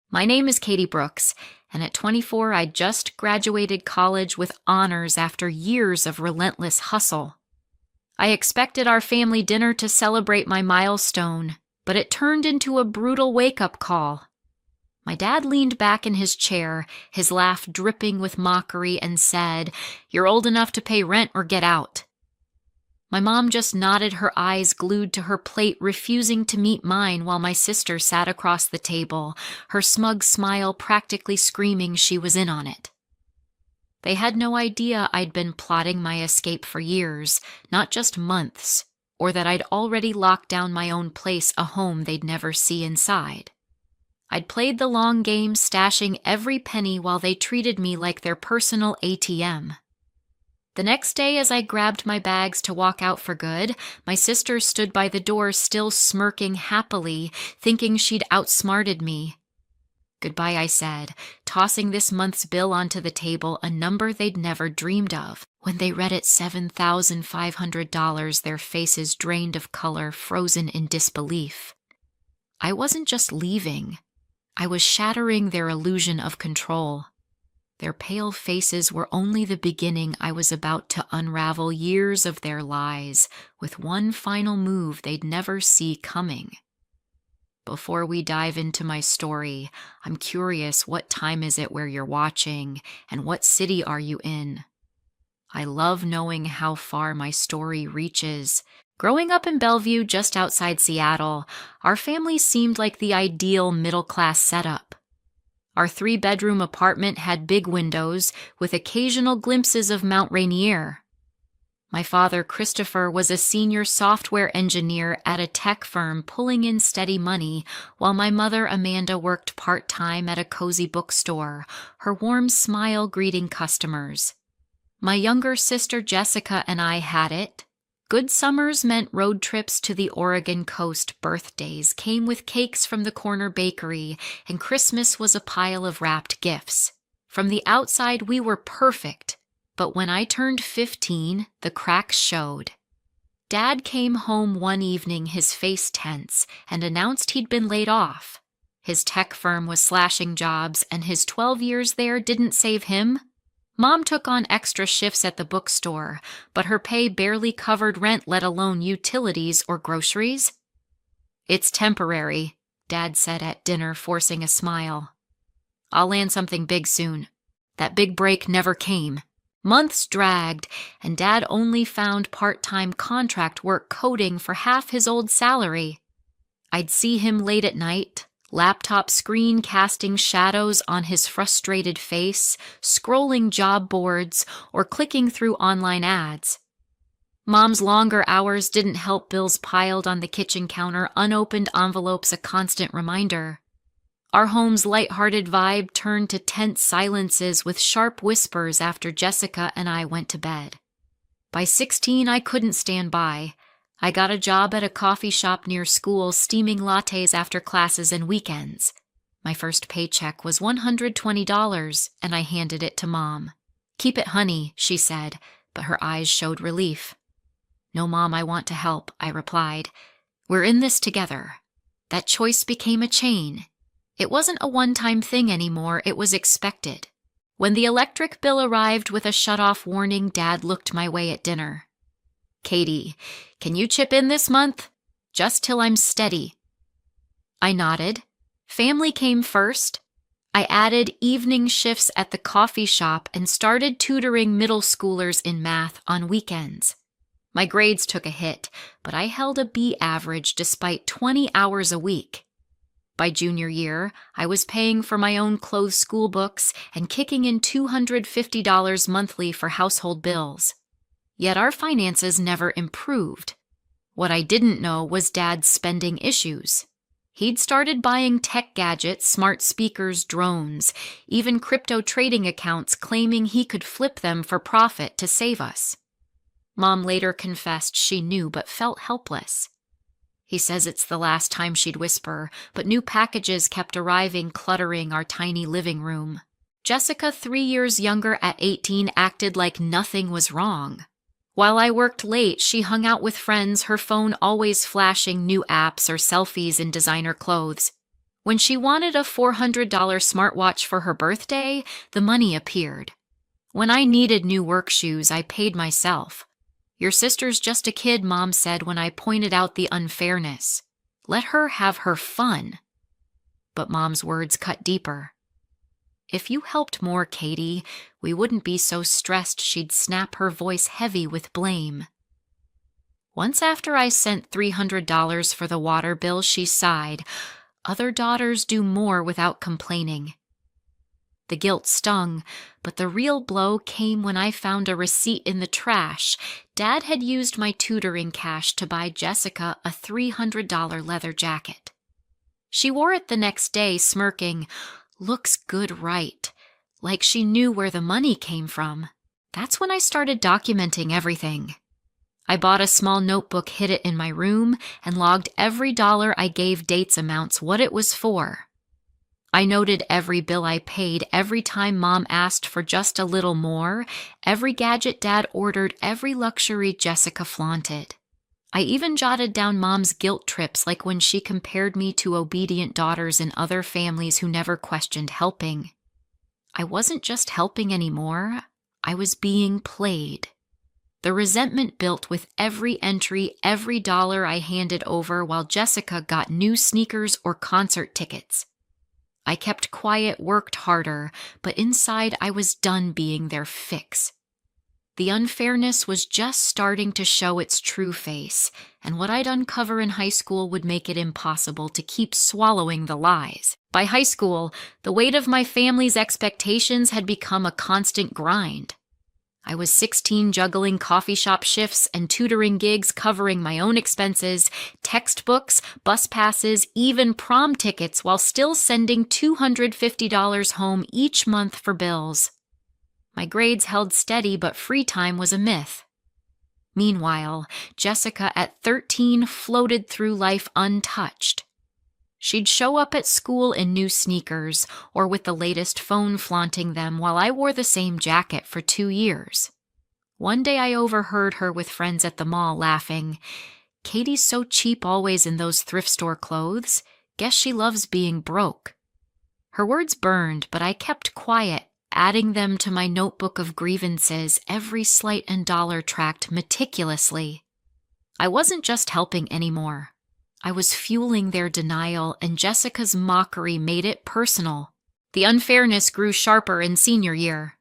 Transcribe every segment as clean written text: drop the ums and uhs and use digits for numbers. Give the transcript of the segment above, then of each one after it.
My name is Katie Brooks, and at 24, I just graduated college with honors after years of relentless hustle. I expected our family dinner to celebrate my milestone, but it turned into a brutal wake-up call. My dad leaned back in his chair, his laugh dripping with mockery, and said, "You're old enough to pay rent or get out." My mom just nodded, her eyes glued to her plate, refusing to meet mine while my sister sat across the table, her smug smile practically screaming she was in on it. They had no idea I'd been plotting my escape for years, not just months, or that I'd already locked down my own place, a home they'd never see inside. I'd played the long game, stashing every penny while they treated me like their personal ATM. The next day, as I grabbed my bags to walk out for good, my sister stood by the door, still smirking happily, thinking she'd outsmarted me. "Goodbye," I said, tossing this month's bill onto the table, a number they'd never dreamed of. When they read it, $7,500, their faces drained of color, frozen in disbelief. I wasn't just leaving. I was shattering their illusion of control. Their pale faces were only the beginning. I was about to unravel years of their lies with one final move they'd never see coming. Before we dive into my story, I'm curious, what time is it where you're watching, and what city are you in? I love knowing how far my story reaches. Growing up in Bellevue, just outside Seattle, our family seemed like the ideal middle-class setup. Our 3-bedroom apartment had big windows with occasional glimpses of Mount Rainier. My father, Christopher, was a senior software engineer at a tech firm pulling in steady money, while my mother, Amanda, worked part-time at a cozy bookstore, her warm smile greeting customers. My younger sister, Jessica, and I had it. Good summers meant road trips to the Oregon coast. Birthdays came with cakes from the corner bakery, and Christmas was a pile of wrapped gifts. From the outside, we were perfect, but when I turned 15, the cracks showed. Dad came home one evening, his face tense, and announced he'd been laid off. His tech firm was slashing jobs, and his 12 years there didn't save him. Mom took on extra shifts at the bookstore, but her pay barely covered rent, let alone utilities or groceries. "It's temporary," Dad said at dinner, forcing a smile. "I'll land something big soon." That big break never came. Months dragged, and Dad only found part-time contract work coding for half his old salary. I'd see him late at night, laptop screen casting shadows on his frustrated face, scrolling job boards, or clicking through online ads. Mom's longer hours didn't help, bills piled on the kitchen counter, unopened envelopes a constant reminder. Our home's lighthearted vibe turned to tense silences with sharp whispers after Jessica and I went to bed. By 16, I couldn't stand by. I got a job at a coffee shop near school, steaming lattes after classes and weekends. My first paycheck was $120, and I handed it to Mom. "Keep it, honey," she said, but her eyes showed relief. "No, Mom, I want to help," I replied. "We're in this together." That choice became a chain. It wasn't a one-time thing anymore, it was expected. When the electric bill arrived with a shut-off warning, Dad looked my way at dinner. "Katie, can you chip in this month? Just till I'm steady." I nodded. Family came first. I added evening shifts at the coffee shop and started tutoring middle schoolers in math on weekends. My grades took a hit, but I held a B average despite 20 hours a week. By junior year, I was paying for my own clothes, school books, and kicking in $250 monthly for household bills. Yet our finances never improved. What I didn't know was Dad's spending issues. He'd started buying tech gadgets, smart speakers, drones, even crypto trading accounts, claiming he could flip them for profit to save us. Mom later confessed she knew but felt helpless. He says it's the last time she'd whisper, but new packages kept arriving, cluttering our tiny living room. Jessica, 3 years younger at 18, acted like nothing was wrong. While I worked late, she hung out with friends, her phone always flashing new apps or selfies in designer clothes. When she wanted a $400 smartwatch for her birthday, the money appeared. When I needed new work shoes, I paid myself. Your sister's just a kid, Mom said when I pointed out the unfairness. Let her have her fun. But Mom's words cut deeper. If you helped more, Katie, we wouldn't be so stressed, she'd snap, her voice heavy with blame. Once after I sent $300 for the water bill, she sighed. Other daughters do more without complaining. The guilt stung, but the real blow came when I found a receipt in the trash. Dad had used my tutoring cash to buy Jessica a $300 leather jacket. She wore it the next day, smirking, "Looks good, right?" Like she knew where the money came from. That's when I started documenting everything. I bought a small notebook, hid it in my room, and logged every dollar I gave, dates, amounts, what it was for. I noted every bill I paid, every time Mom asked for just a little more, every gadget Dad ordered, every luxury Jessica flaunted. I even jotted down Mom's guilt trips, like when she compared me to obedient daughters in other families who never questioned helping. I wasn't just helping anymore, I was being played. The resentment built with every entry, every dollar I handed over, while Jessica got new sneakers or concert tickets. I kept quiet, worked harder, but inside I was done being their fix. The unfairness was just starting to show its true face, and what I'd uncover in high school would make it impossible to keep swallowing the lies. By high school, the weight of my family's expectations had become a constant grind. I was 16, juggling coffee shop shifts and tutoring gigs, covering my own expenses, textbooks, bus passes, even prom tickets, while still sending $250 home each month for bills. My grades held steady, but free time was a myth. Meanwhile, Jessica at 13 floated through life untouched. She'd show up at school in new sneakers or with the latest phone, flaunting them, while I wore the same jacket for 2 years. One day I overheard her with friends at the mall laughing, "Katie's so cheap always in those thrift store clothes. Guess she loves being broke." Her words burned, but I kept quiet, adding them to my notebook of grievances, every slight and dollar tracked meticulously. I wasn't just helping anymore. I was fueling their denial, and Jessica's mockery made it personal. The unfairness grew sharper in senior year.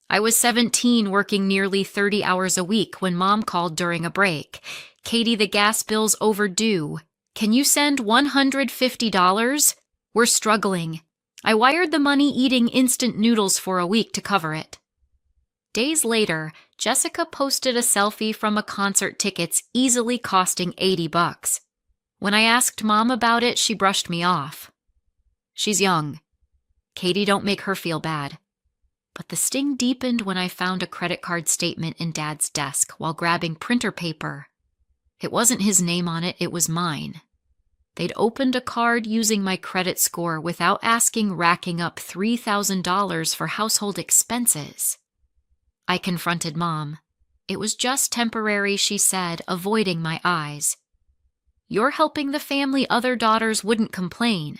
I was 17, working nearly 30 hours a week when Mom called during a break. "Katie, the gas bill's overdue. Can you send $150? We're struggling." I wired the money, eating instant noodles for a week to cover it. Days later, Jessica posted a selfie from a concert tickets easily costing $80. When I asked Mom about it, she brushed me off. "She's young. Katie, don't make her feel bad." But the sting deepened when I found a credit card statement in Dad's desk while grabbing printer paper. It wasn't his name on it, it was mine. They'd opened a card using my credit score without asking, racking up $3,000 for household expenses. I confronted Mom. It was just temporary, she said, avoiding my eyes. "You're helping the family, other daughters wouldn't complain."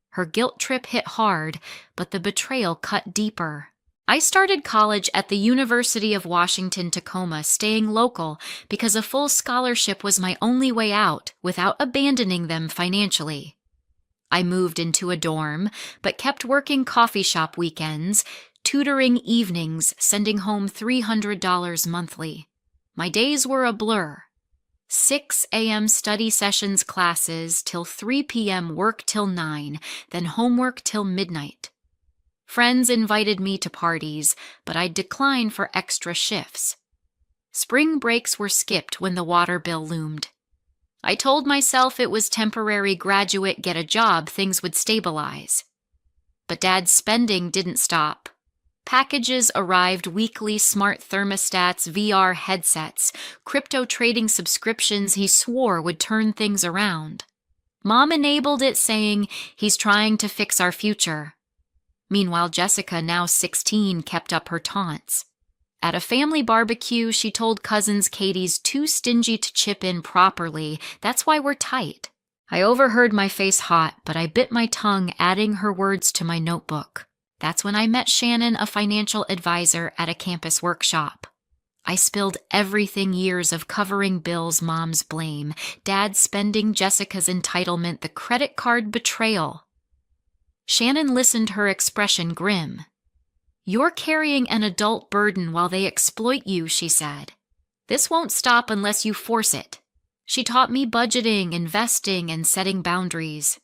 Her guilt trip hit hard, but the betrayal cut deeper. I started college at the University of Washington, Tacoma, staying local because a full scholarship was my only way out without abandoning them financially. I moved into a dorm, but kept working coffee shop weekends, tutoring evenings, sending home $300 monthly. My days were a blur. 6 a.m. study sessions, classes, till 3 p.m. work till 9, then homework till midnight. Friends invited me to parties, but I'd decline for extra shifts. Spring breaks were skipped when the water bill loomed. I told myself it was temporary, graduate, get a job, things would stabilize. But Dad's spending didn't stop. Packages arrived weekly, smart thermostats, VR headsets, crypto trading subscriptions he swore would turn things around. Mom enabled it, saying, "He's trying to fix our future." Meanwhile, Jessica, now 16, kept up her taunts. At a family barbecue, she told cousins Katie's too stingy to chip in properly. "That's why we're tight." I overheard my face hot, but I bit my tongue, adding her words to my notebook. That's when I met Shannon, a financial advisor, at a campus workshop. I spilled everything: years of covering bills Mom's blame, Dad spending Jessica's entitlement, the credit card betrayal. Shannon listened, her expression grim. "You're carrying an adult burden while they exploit you," she said. "This won't stop unless you force it." She taught me budgeting, investing, and setting boundaries.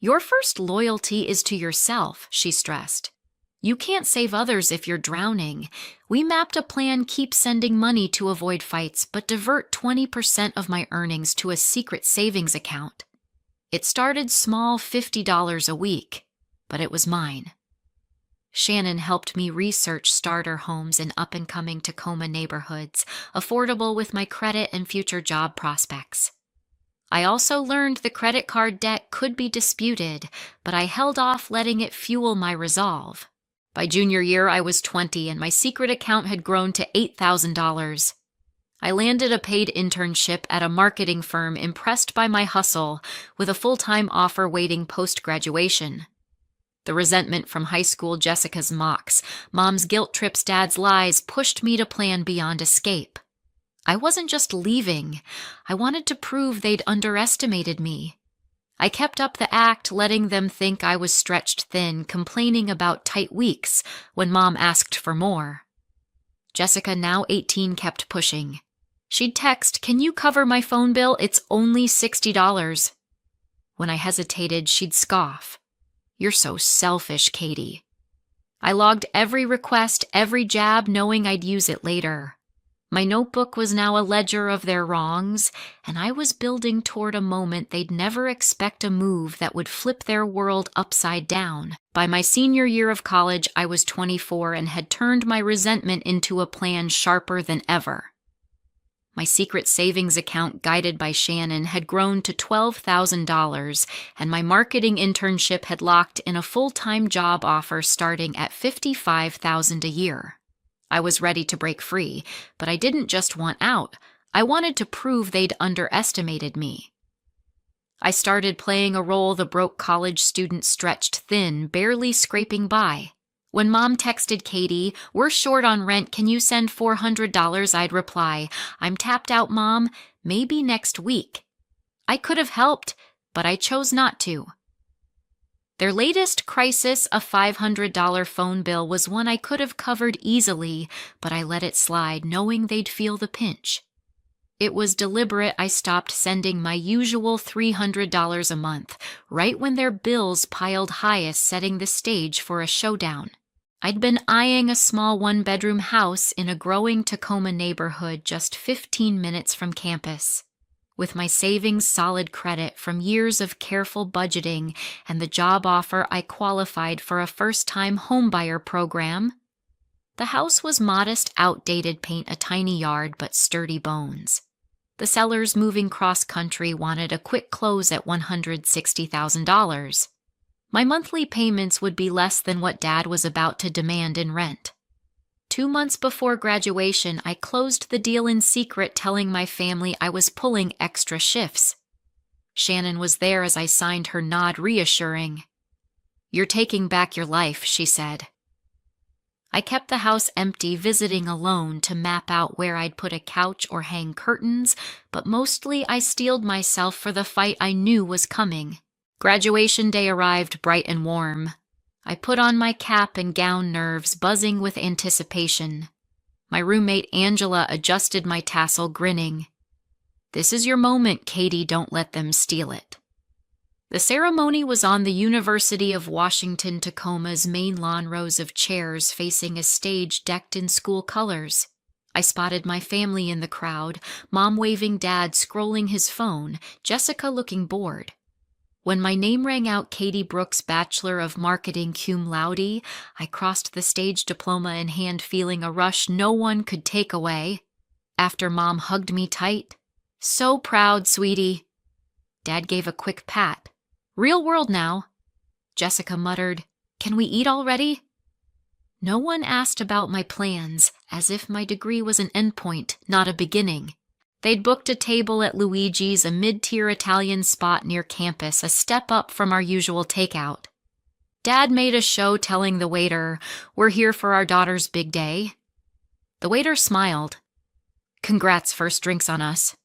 "Your first loyalty is to yourself," she stressed. "You can't save others if you're drowning. We mapped a plan: keep sending money to avoid fights, but divert 20% of my earnings to a secret savings account. It started small, $50 a week, but it was mine." Shannon helped me research starter homes in up-and-coming Tacoma neighborhoods, affordable with my credit and future job prospects. I also learned the credit card debt could be disputed, but I held off, letting it fuel my resolve. By junior year, I was 20, and my secret account had grown to $8,000. I landed a paid internship at a marketing firm, impressed by my hustle, with a full-time offer waiting post-graduation. The resentment from high school, Jessica's mocks, Mom's guilt trips, Dad's lies, pushed me to plan beyond escape. I wasn't just leaving. I wanted to prove they'd underestimated me. I kept up the act, letting them think I was stretched thin, complaining about tight weeks when Mom asked for more. Jessica, now 18, kept pushing. She'd text, "Can you cover my phone bill? It's only $60. When I hesitated, she'd scoff. "You're so selfish, Katie." I logged every request, every jab, knowing I'd use it later. My notebook was now a ledger of their wrongs, and I was building toward a moment they'd never expect: a move that would flip their world upside down. By my senior year of college, I was 24 and had turned my resentment into a plan sharper than ever. My secret savings account, guided by Shannon, had grown to $12,000, and my marketing internship had locked in a full-time job offer starting at $55,000 a year. I was ready to break free, but I didn't just want out. I wanted to prove they'd underestimated me. I started playing a role the broke college student, stretched thin, barely scraping by. When Mom texted Katie, "We're short on rent, can you send $400? I'd reply, "I'm tapped out, Mom, maybe next week." I could have helped, but I chose not to. Their latest crisis, a $500 phone bill, was one I could have covered easily, but I let it slide, knowing they'd feel the pinch. It was deliberate. I stopped sending my usual $300 a month, right when their bills piled highest, setting the stage for a showdown. I'd been eyeing a small one-bedroom house in a growing Tacoma neighborhood just 15 minutes from campus. With my savings, solid credit from years of careful budgeting, and the job offer, I qualified for a first-time homebuyer program. The house was modest, outdated paint, a tiny yard, but sturdy bones. The sellers, moving cross-country, wanted a quick close at $160,000. My monthly payments would be less than what Dad was about to demand in rent. 2 months before graduation, I closed the deal in secret, telling my family I was pulling extra shifts. Shannon was there as I signed, her nod reassuring. "You're taking back your life," she said. I kept the house empty, visiting alone to map out where I'd put a couch or hang curtains, but mostly I steeled myself for the fight I knew was coming. Graduation day arrived, bright and warm. I put on my cap and gown, nerves buzzing with anticipation. My roommate Angela adjusted my tassel, grinning. "This is your moment, Katie, don't let them steal it." The ceremony was on the University of Washington Tacoma's main lawn, rows of chairs facing a stage decked in school colors. I spotted my family in the crowd, Mom waving, Dad scrolling his phone, Jessica looking bored. When my name rang out, Katie Brooks, Bachelor of Marketing, cum laude, I crossed the stage, diploma in hand, feeling a rush no one could take away. After Mom hugged me tight, "So proud, sweetie." Dad gave a quick pat. "Real world now." Jessica muttered, "Can we eat already?" No one asked about my plans, as if my degree was an endpoint, not a beginning. They'd booked a table at Luigi's, a mid-tier Italian spot near campus, a step up from our usual takeout. Dad made a show telling the waiter, "We're here for our daughter's big day." The waiter smiled. "Congrats, first drinks on us."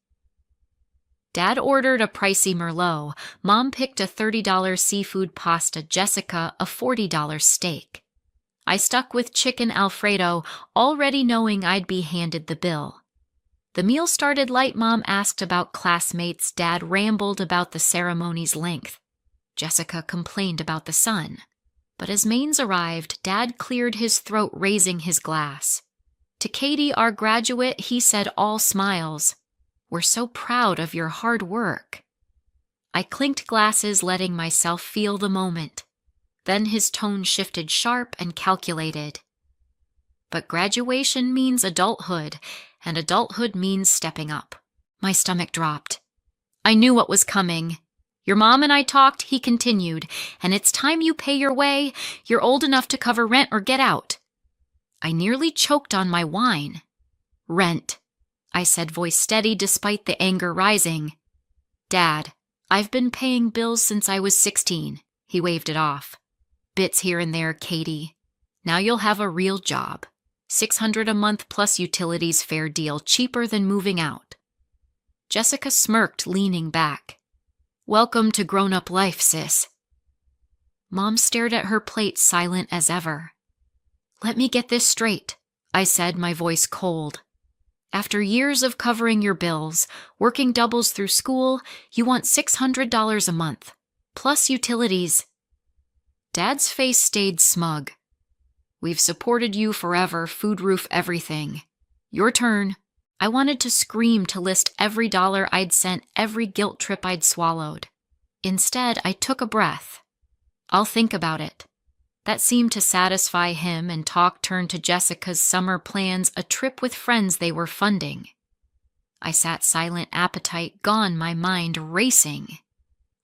Dad ordered a pricey Merlot. Mom picked a $30 seafood pasta, Jessica a $40 steak. I stuck with chicken Alfredo, already knowing I'd be handed the bill. The meal started light. Mom asked about classmates. Dad rambled about the ceremony's length. Jessica complained about the sun. But as mains arrived, Dad cleared his throat, raising his glass. To Katie, our graduate, he said, all smiles, "We're so proud of your hard work." I clinked glasses, letting myself feel the moment. Then his tone shifted, sharp and calculated. "But graduation means adulthood, and adulthood means stepping up." My stomach dropped. I knew what was coming. "Your mom and I talked," he continued, "and it's time you pay your way. You're old enough to cover rent or get out." I nearly choked on my wine. "Rent," I said, voice steady despite the anger rising. "Dad, I've been paying bills since I was 16. He waved it off. "Bits here and there, Katie. Now you'll have a real job. $600 a month plus utilities, fair deal, cheaper than moving out." Jessica smirked, leaning back. "Welcome to grown-up life, sis." Mom stared at her plate, silent as ever. "Let me get this straight," I said, my voice cold. "After years of covering your bills, working doubles through school, you want $600 a month, plus utilities." Dad's face stayed smug. "We've supported you forever, food, roof, everything. Your turn." I wanted to scream, to list every dollar I'd sent, every guilt trip I'd swallowed. Instead, I took a breath. "I'll think about it." That seemed to satisfy him, and talk turned to Jessica's summer plans, a trip with friends they were funding. I sat silent, appetite gone, my mind racing.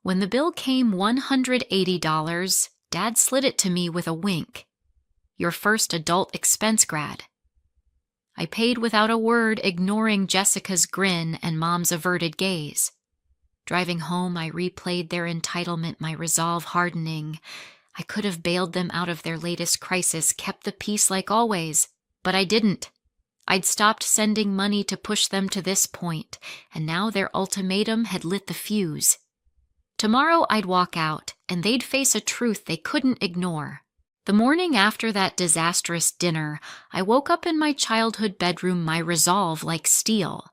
When the bill came, $180, Dad slid it to me with a wink. "Your first adult expense, grad." I paid without a word, ignoring Jessica's grin and Mom's averted gaze. Driving home, I replayed their entitlement, my resolve hardening. I could have bailed them out of their latest crisis, kept the peace like always, but I didn't. I'd stopped sending money to push them to this point, and now their ultimatum had lit the fuse. Tomorrow I'd walk out, and they'd face a truth they couldn't ignore. The morning after that disastrous dinner, I woke up in my childhood bedroom, my resolve like steel.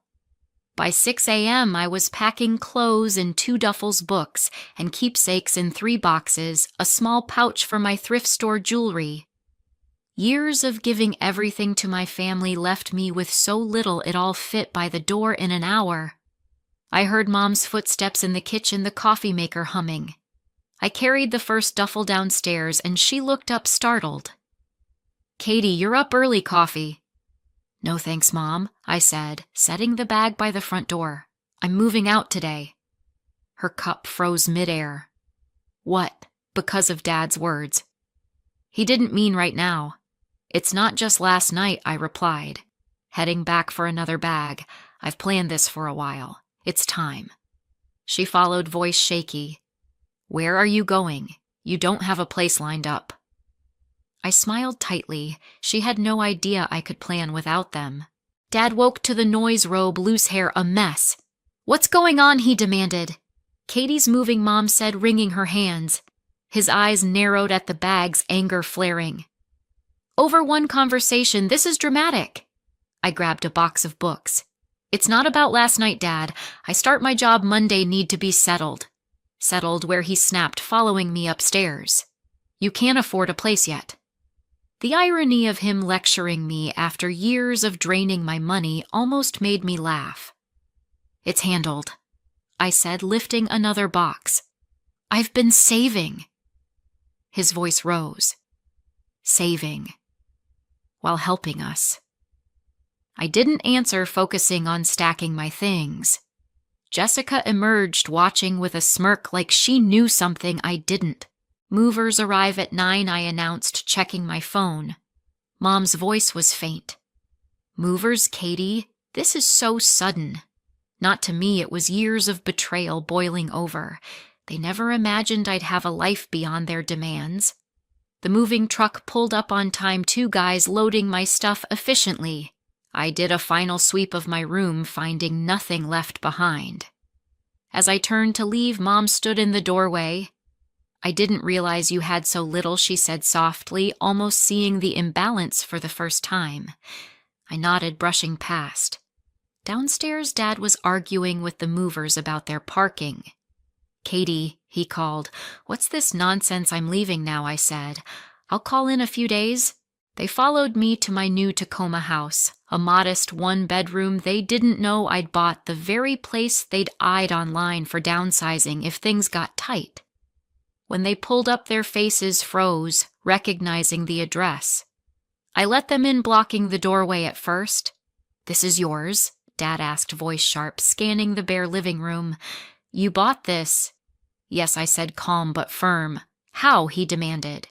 By 6 a.m., I was packing clothes in 2 duffels, books, and keepsakes in 3 boxes, a small pouch for my thrift store jewelry. Years of giving everything to my family left me with so little it all fit by the door in an hour. I heard Mom's footsteps in the kitchen, the coffee maker humming. I carried the first duffel downstairs, and she looked up startled. "Katie, you're up early, coffee." "No thanks, Mom," I said, setting the bag by the front door. "I'm moving out today." Her cup froze midair. "What?" Because of Dad's words. "He didn't mean right now." "It's not just last night," I replied, heading back for another bag. "I've planned this for a while. It's time." She followed, voice shaky. "Where are you going? You don't have a place lined up." I smiled tightly. She had no idea I could plan without them. Dad woke to the noise, robe, loose hair, a mess. "What's going on?" he demanded. "Katie's moving," Mom said, wringing her hands. His eyes narrowed at the bags, anger flaring. "Over one conversation, this is dramatic." I grabbed a box of books. "It's not about last night, Dad. I start my job Monday, need to be settled." Settled where, he snapped, following me upstairs. "You can't afford a place yet." The irony of him lecturing me after years of draining my money almost made me laugh. "It's handled," I said, lifting another box. "I've been saving." His voice rose. "Saving. While helping us." I didn't answer, focusing on stacking my things. Jessica emerged, watching with a smirk, like she knew something I didn't. "Movers arrive at 9, I announced, checking my phone. Mom's voice was faint. "Movers, Katie? This is so sudden." Not to me, it was years of betrayal boiling over. They never imagined I'd have a life beyond their demands. The moving truck pulled up on time, 2 guys loading my stuff efficiently. I did a final sweep of my room, finding nothing left behind. As I turned to leave, Mom stood in the doorway. "I didn't realize you had so little," she said softly, almost seeing the imbalance for the first time. I nodded, brushing past. Downstairs, Dad was arguing with the movers about their parking. "Katie," he called. "What's this nonsense? I'm leaving now," I said. "I'll call in a few days." They followed me to my new Tacoma house, a modest 1-bedroom they didn't know I'd bought, the very place they'd eyed online for downsizing if things got tight. When they pulled up, their faces froze, recognizing the address. I let them in, blocking the doorway at first. "This is yours?" Dad asked, voice sharp, scanning the bare living room. "You bought this?" "Yes," I said, calm but firm. "How?" he demanded.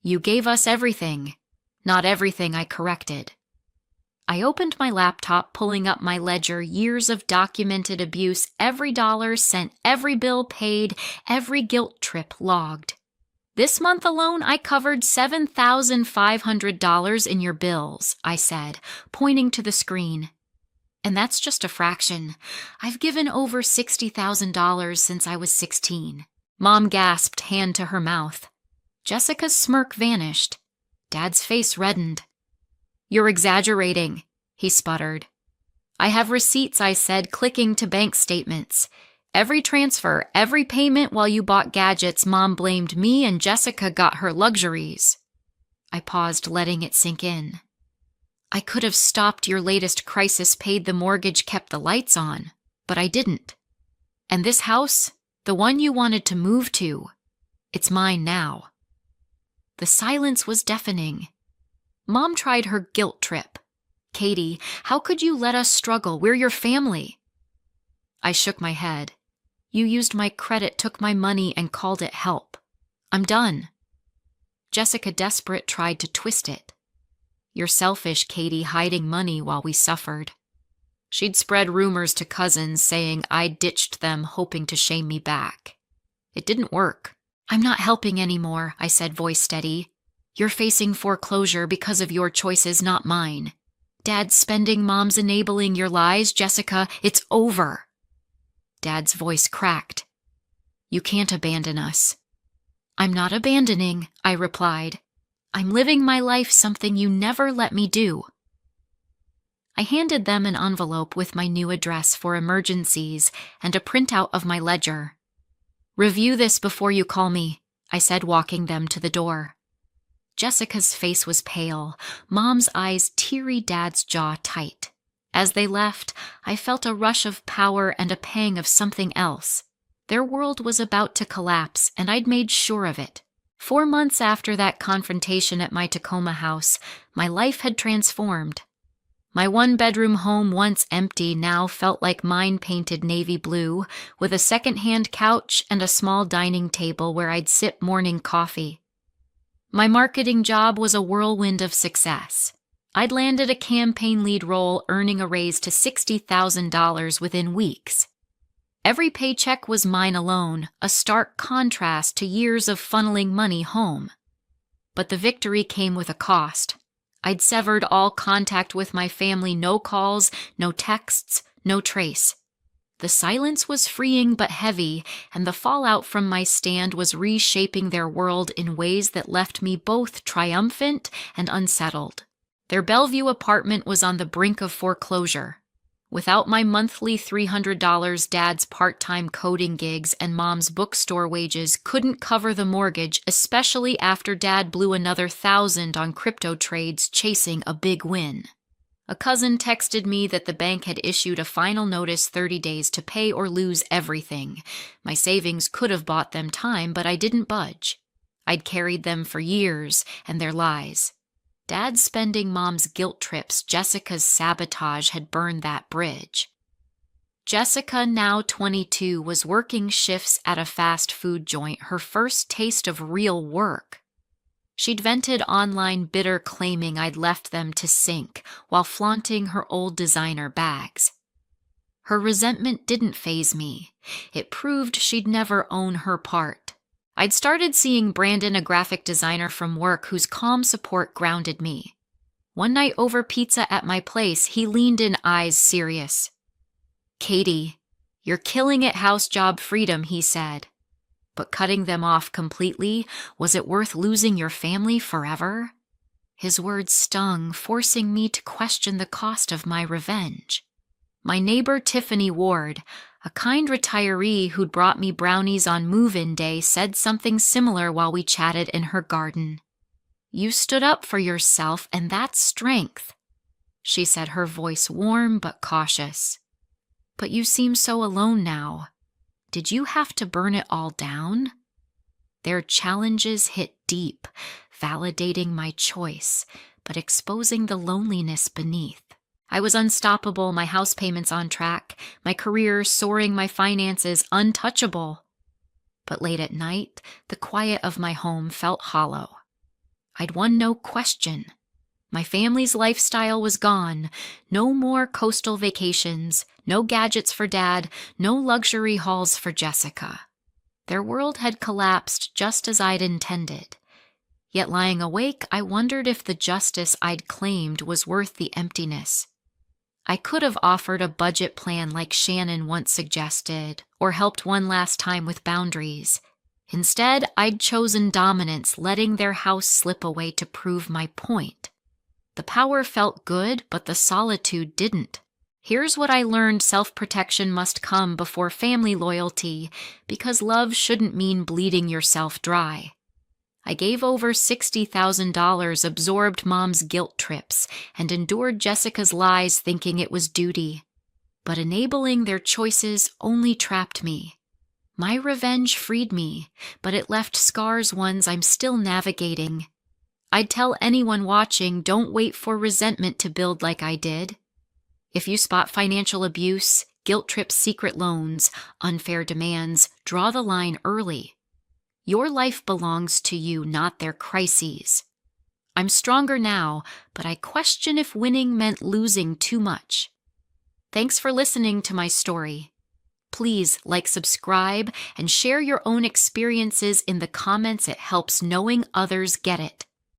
"You gave us everything." "Not everything," I corrected. I opened my laptop, pulling up my ledger, years of documented abuse, every dollar sent, every bill paid, every guilt trip logged. "This month alone, I covered $7,500 in your bills," I said, pointing to the screen. "And that's just a fraction. I've given over $60,000 since I was 16. Mom gasped, hand to her mouth. Jessica's smirk vanished. Dad's face reddened. "You're exaggerating," he sputtered. "I have receipts," I said, clicking to bank statements. "Every transfer, every payment while you bought gadgets, Mom blamed me and Jessica got her luxuries." I paused, letting it sink in. "I could have stopped your latest crisis, paid the mortgage, kept the lights on, but I didn't. And this house, the one you wanted to move to, it's mine now." The silence was deafening. Mom tried her guilt trip. "Katie, how could you let us struggle? We're your family." I shook my head. "You used my credit, took my money, and called it help. I'm done." Jessica, desperate, tried to twist it. "You're selfish, Katie, hiding money while we suffered." She'd spread rumors to cousins, saying I'd ditched them, hoping to shame me back. It didn't work. "I'm not helping anymore," I said, voice steady. "You're facing foreclosure because of your choices, not mine. Dad's spending, Mom's enabling your lies. Jessica, it's over." Dad's voice cracked. "You can't abandon us." "I'm not abandoning," I replied. "I'm living my life, something you never let me do." I handed them an envelope with my new address for emergencies and a printout of my ledger. "Review this before you call me," I said, walking them to the door. Jessica's face was pale, Mom's eyes teary, Dad's jaw tight. As they left, I felt a rush of power and a pang of something else. Their world was about to collapse, and I'd made sure of it. 4 months after that confrontation at my Tacoma house, my life had transformed. My 1-bedroom home, once empty, now felt like mine, painted navy blue, with a second-hand couch and a small dining table where I'd sip morning coffee. My marketing job was a whirlwind of success. I'd landed a campaign lead role, earning a raise to $60,000 within weeks. Every paycheck was mine alone, a stark contrast to years of funneling money home. But the victory came with a cost. I'd severed all contact with my family, no calls, no texts, no trace. The silence was freeing but heavy, and the fallout from my stand was reshaping their world in ways that left me both triumphant and unsettled. Their Bellevue apartment was on the brink of foreclosure. Without my monthly $300, Dad's part-time coding gigs and Mom's bookstore wages couldn't cover the mortgage, especially after Dad blew another $1,000 on crypto trades chasing a big win. A cousin texted me that the bank had issued a final notice, 30 days to pay or lose everything. My savings could have bought them time, but I didn't budge. I'd carried them for years, and their lies. Dad's spending, Mom's guilt trips, Jessica's sabotage had burned that bridge. Jessica, now 22, was working shifts at a fast food joint, her first taste of real work. She'd vented online bitter, claiming I'd left them to sink while flaunting her old designer bags. Her resentment didn't faze me. It proved she'd never own her part. I'd started seeing Brandon, a graphic designer from work whose calm support grounded me. One night over pizza at my place, he leaned in, eyes serious. "Katie, you're killing it house job freedom," he said. "But cutting them off completely, was it worth losing your family forever?" His words stung, forcing me to question the cost of my revenge. My neighbor Tiffany Ward, a kind retiree who'd brought me brownies on move-in day, said something similar while we chatted in her garden. "You stood up for yourself, and that's strength," she said, her voice warm but cautious. "But you seem so alone now. Did you have to burn it all down?" Their challenges hit deep, validating my choice, but exposing the loneliness beneath. I was unstoppable, my house payments on track, my career soaring, my finances untouchable. But late at night, the quiet of my home felt hollow. I'd won no question. My family's lifestyle was gone. No more coastal vacations, no gadgets for Dad, no luxury hauls for Jessica. Their world had collapsed just as I'd intended. Yet lying awake, I wondered if the justice I'd claimed was worth the emptiness. I could have offered a budget plan like Shannon once suggested, or helped one last time with boundaries. Instead, I'd chosen dominance, letting their house slip away to prove my point. The power felt good, but the solitude didn't. Here's what I learned: self-protection must come before family loyalty, because love shouldn't mean bleeding yourself dry. I gave over $60,000, absorbed Mom's guilt trips, and endured Jessica's lies thinking it was duty. But enabling their choices only trapped me. My revenge freed me, but it left scars, ones I'm still navigating. I'd tell anyone watching, don't wait for resentment to build like I did. If you spot financial abuse, guilt trips, secret loans, unfair demands, draw the line early. Your life belongs to you, not their crises. I'm stronger now, but I question if winning meant losing too much. Thanks for listening to my story. Please like, subscribe, and share your own experiences in the comments. It helps knowing others get it.